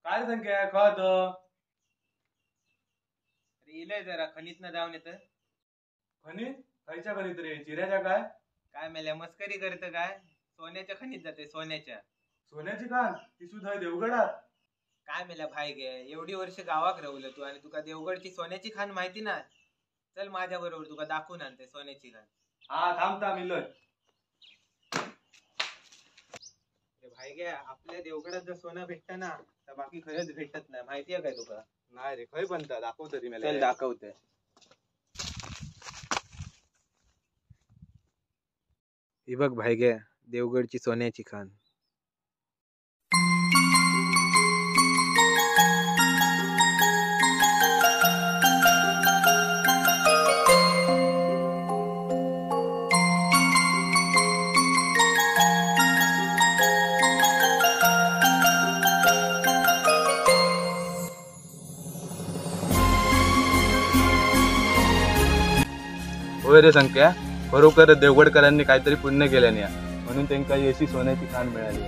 काय संख्या खत अरे इलय जरा खनित न जाऊन येत. खनित खायच्या खनित रे चिऱ्याच्या काय काय मेल्या मस्करी करत काय? सोन्याच्या खनित जाते सोन्याच्या. सोन्याची खान ती सुद्धा देवगडात. काय मेल्या भाई गे, एवढी वर्ष गावात राहुल तू आणि तुका देवगडची सोन्याची खान माहिती ना? चल माझ्या बरोबर तुका दाखवून आणते सोन्याची खान. हा थांबता मिलय. अरे भाई गे, आपल्या देवगडात जर सोनं भेटत ना तर बाकी खरंच भेटत नाही, माहितीये काय तुका? नाही रे खय बनता दाखव तरी मला. चल दाखवते. ही बघ भाई गे, देवगडची सोन्याची खान. होय रे संख्या, खरोखर देवगडकरांनी काहीतरी पुण्य केल्याने म्हणून त्यांना अशी सोन्याची खान मिळाली.